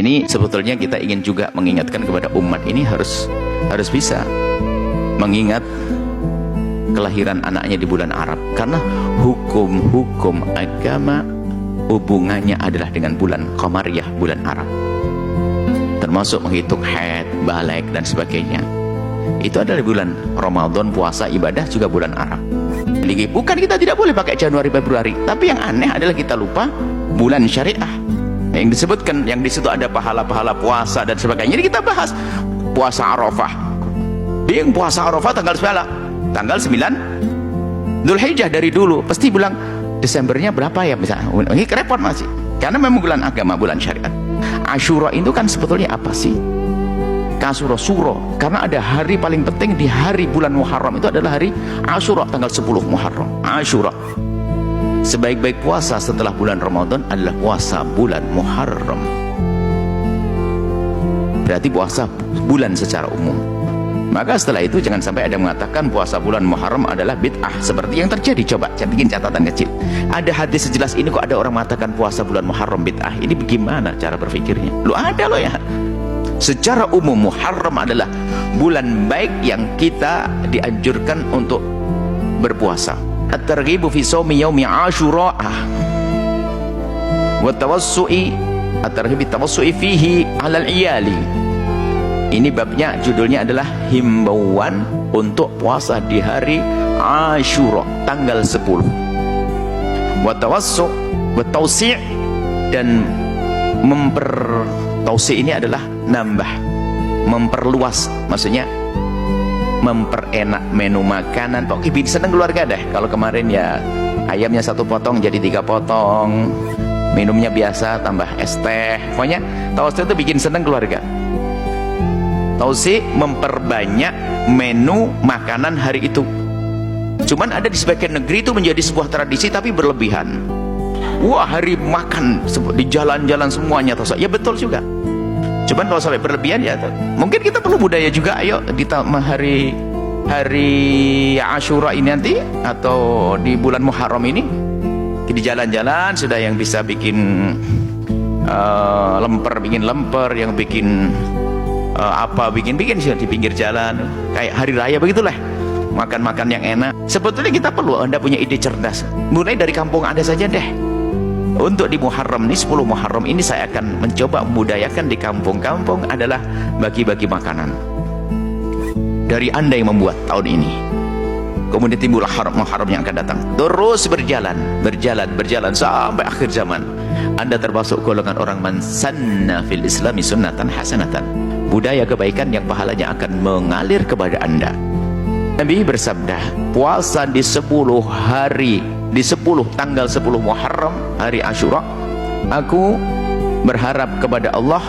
Ini sebetulnya kita ingin juga mengingatkan kepada umat ini harus bisa mengingat kelahiran anaknya di bulan Arab, karena hukum-hukum agama hubungannya adalah dengan bulan Qamariyah, bulan Arab, termasuk menghitung haid, balik dan sebagainya. Itu adalah bulan Ramadan, puasa, ibadah juga bulan Arab. Jadi bukan kita tidak boleh pakai Januari Februari, tapi yang aneh adalah kita lupa bulan syariah yang disebutkan, yang di situ ada pahala-pahala puasa dan sebagainya. Jadi kita bahas puasa Arafah. Yang puasa Arafah tanggal 9 Dzulhijjah, dari dulu pasti bilang Desembernya berapa ya misalnya. Ini repot masih, karena memang bulan agama, bulan syariat. Asyura itu kan sebetulnya apa sih? Kasuro suro, karena ada hari paling penting di hari bulan Muharram, itu adalah hari Asyura, tanggal 10 Muharram. Asyura. Sebaik-baik puasa setelah bulan Ramadan adalah puasa bulan Muharram. Berarti puasa bulan secara umum. Maka setelah itu jangan sampai ada mengatakan puasa bulan Muharram adalah bid'ah, seperti yang terjadi. Coba bikin catatan kecil. Ada hadis sejelas ini kok ada orang mengatakan puasa bulan Muharram bid'ah. Ini bagaimana cara berpikirnya? Lu ada lo ya. Secara umum Muharram adalah bulan baik yang kita dianjurkan untuk berpuasa. At-targhibu fi shaumi yaumi Asyura wa tawassu'i, at-targhibu tawassu'i fihi 'alal iyali. Ini babnya, judulnya adalah himbauan untuk puasa di hari Asyura tanggal 10. Wa tawassu' wa tawsi', dan tausi' ini adalah nambah, memperluas, maksudnya memperenak menu makanan. Pokoknya bikin seneng keluarga deh. Kalau kemarin ya ayamnya 1 potong jadi 3 potong, minumnya biasa tambah es teh. Pokoknya tausi itu bikin seneng keluarga. Tausi memperbanyak menu makanan hari itu. Cuman ada di sebagian negeri itu menjadi sebuah tradisi tapi berlebihan. Wah, hari makan di jalan-jalan semuanya tausi. Ya betul juga. Cuman kalau sampai berlebihan ya mungkin kita perlu budaya juga. Ayo di hari Asyura ini nanti, atau di bulan Muharram ini, di jalan-jalan sudah yang bisa bikin bikin lemper, yang bikin bikin di pinggir jalan kayak hari raya begitulah, makan-makan yang enak. Sebetulnya kita perlu, Anda punya ide cerdas, mulai dari kampung Anda saja deh. Untuk di Muharram ini, 10 Muharram ini saya akan mencoba membudayakan di kampung-kampung adalah bagi-bagi makanan dari Anda yang membuat tahun ini. Kemudian timbul Muharram yang akan datang, terus berjalan sampai akhir zaman. Anda termasuk golongan orang man sanna fil islami sunnatan hasanatan, budaya kebaikan yang pahalanya akan mengalir kepada Anda. Nabi bersabda, puasa di 10 hari, di 10 tanggal 10 Muharram, hari Asyura, aku berharap kepada Allah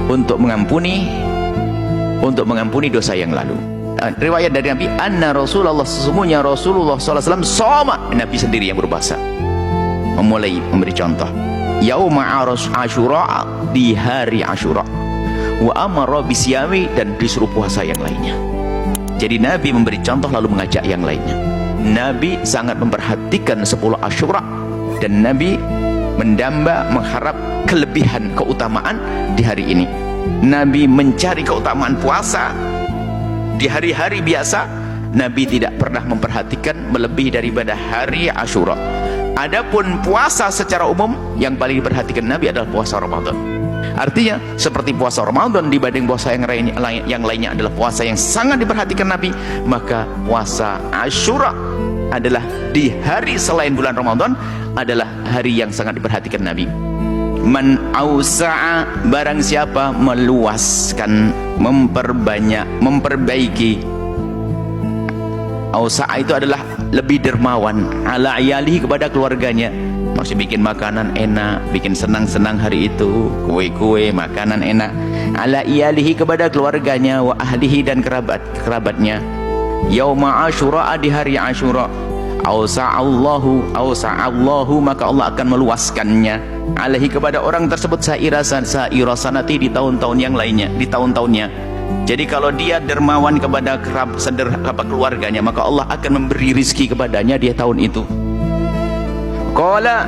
untuk mengampuni dosa yang lalu. Riwayat dari Nabi, anna Rasulullah, sesungguhnya Rasulullah SAW soma, Nabi sendiri yang berbahasa, memulai memberi contoh, yauma Asyura, di hari Asyura, wa amara bisyami, dan disuruh puasa yang lainnya. Jadi Nabi memberi contoh lalu mengajak yang lainnya. Nabi sangat memperhatikan 10 Asyura, dan Nabi mengharap kelebihan keutamaan di hari ini. Nabi mencari keutamaan puasa di hari-hari biasa. Nabi tidak pernah memperhatikan melebihi daripada hari Asyura. Adapun puasa secara umum yang paling diperhatikan Nabi adalah puasa Ramadan. Artinya seperti puasa Ramadan dibanding puasa yang lainnya adalah puasa yang sangat diperhatikan Nabi, maka puasa Asyura adalah di hari selain bulan Ramadan adalah hari yang sangat diperhatikan Nabi. Man ausa'a, barang siapa meluaskan, memperbanyak, memperbaiki. Ausa'a itu adalah lebih dermawan, ala iyalihi, kepada keluarganya. Masih bikin makanan enak, bikin senang-senang hari itu, kue-kue, makanan enak. Ala iyalihi, kepada keluarganya, wa ahlihi, dan kerabatnya. Yauma Asyura, di hari Asyura, Ausa'allahu, maka Allah akan meluaskannya alaihi, kepada orang tersebut, sairasanati, di tahun-tahun yang lainnya, di tahun-tahunnya. Jadi kalau dia dermawan kepada keluarganya, maka Allah akan memberi rizki kepadanya di tahun itu. Qala,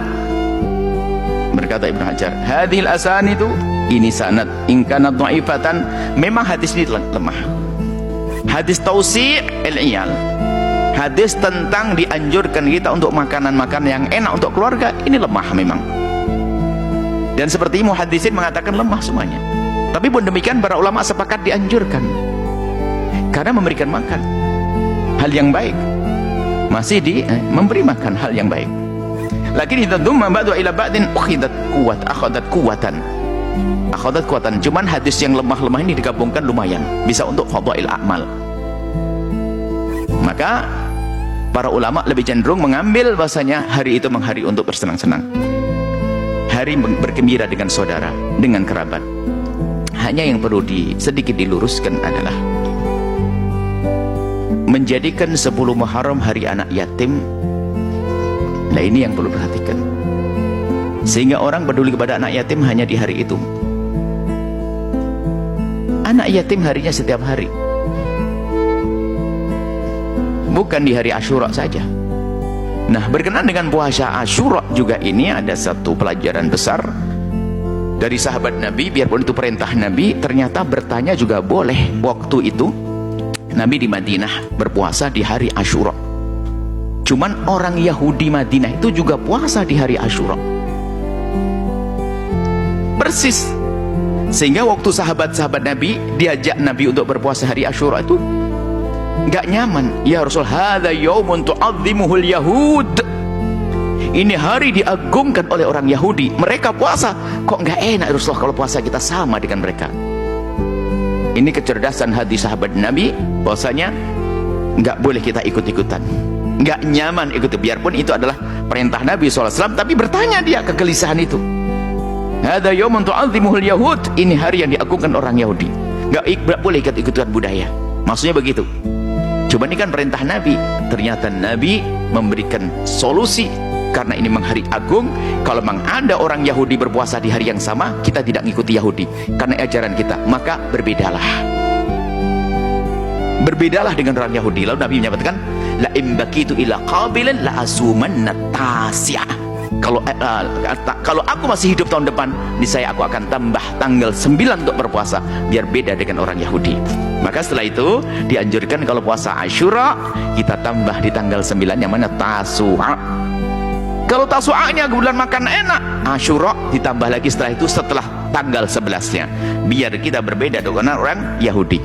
berkata Ibnu Hajar, hadhil asanidu, ini sanad, in kana dhaifatan, memang hadis ini lemah. Hadis tausi' al-iyal, hadis tentang dianjurkan kita untuk makanan-makanan yang enak untuk keluarga, ini lemah memang. Dan seperti muhaddisin mengatakan lemah semuanya. Tapi pun demikian para ulama sepakat dianjurkan, karena memberikan makan hal yang baik, masih memberi makan hal yang baik. Lakin idza dumma ba'du ila ba'din akhadat kuwatan. Cuman hadis yang lemah-lemah ini digabungkan lumayan, bisa untuk fadhail a'mal. Maka para ulama lebih cenderung mengambil bahasanya hari itu hari untuk bersenang-senang, hari bergembira dengan saudara, dengan kerabat. Hanya yang perlu sedikit diluruskan adalah menjadikan 10 Muharram hari anak yatim. Nah, ini yang perlu perhatikan, sehingga orang peduli kepada anak yatim hanya di hari itu. Anak yatim harinya setiap hari, bukan di hari Asyura saja. Nah, berkenaan dengan puasa Asyura juga, ini ada satu pelajaran besar dari sahabat Nabi. Biarpun itu perintah Nabi, ternyata bertanya juga boleh. Waktu itu Nabi di Madinah berpuasa di hari Asyura. Cuman orang Yahudi Madinah itu juga puasa di hari Asyura, persis. Sehingga waktu sahabat-sahabat Nabi diajak Nabi untuk berpuasa hari Asyura itu nggak nyaman. Ya Rasul, hadza yaumun tu'azzimuhul yahud, ini hari diagungkan oleh orang Yahudi, mereka puasa, kok nggak enak Rasulullah kalau puasa kita sama dengan mereka. Ini kecerdasan hati sahabat Nabi, bahwasanya nggak boleh kita ikut-ikutan, nggak nyaman ikut. Biarpun itu adalah perintah Nabi SAW, tapi bertanya dia kegelisahan itu. Hadza yaumun tu'azzimuhul yahud, ini hari yang diagungkan orang Yahudi, nggak boleh ikut-ikutan budaya. Maksudnya begitu. Coba ini kan perintah Nabi, ternyata Nabi memberikan solusi. Karena ini memang hari agung, kalau memang ada orang Yahudi berpuasa di hari yang sama, kita tidak mengikuti Yahudi karena ajaran kita, maka berbedalah dengan orang Yahudi. Lalu Nabi menyatakan, la in baqitu ila qabilin la asumanna tasi'ah, kalau aku masih hidup tahun depan, niscaya aku akan tambah tanggal 9 untuk berpuasa, biar beda dengan orang Yahudi. Maka setelah itu dianjurkan kalau puasa Asyura, kita tambah di tanggal 9 yang mana Tasu'a. Kalau Tasu'anya kemudian makan enak, Asyura ditambah lagi setelah itu, setelah tanggal 11-nya, biar kita berbeda dengan orang Yahudi.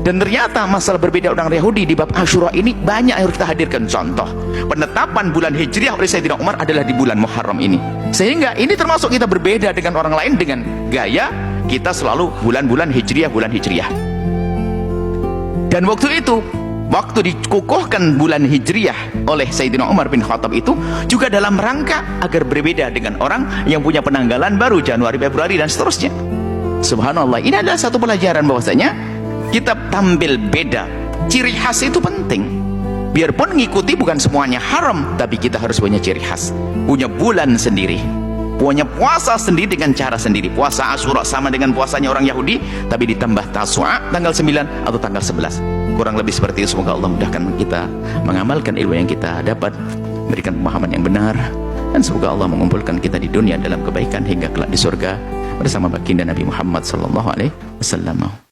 Dan ternyata masalah berbeda orang Yahudi di bab Asyura ini banyak yang harus kita hadirkan. Contoh, penetapan bulan Hijriah oleh Sayyidina Umar adalah di bulan Muharram ini, sehingga ini termasuk kita berbeda dengan orang lain dengan gaya kita selalu bulan-bulan Hijriah, bulan Hijriah. Dan waktu itu, waktu dikukuhkan bulan Hijriah oleh Sayyidina Umar bin Khattab itu juga dalam rangka agar berbeda dengan orang yang punya penanggalan baru Januari, Februari dan seterusnya. Subhanallah, ini adalah satu pelajaran bahwasanya kita tampil beda, ciri khas itu penting. Biarpun mengikuti bukan semuanya haram, tapi kita harus punya ciri khas, punya bulan sendiri, punya puasa sendiri dengan cara sendiri. Puasa Asyura sama dengan puasanya orang Yahudi, tapi ditambah Tasu'a tanggal 9 atau tanggal 11. Kurang lebih seperti itu. Semoga Allah mudahkan kita mengamalkan ilmu yang kita dapat, memberikan pemahaman yang benar, dan semoga Allah mengumpulkan kita di dunia dalam kebaikan hingga kelak di surga bersama baginda Nabi Muhammad SAW.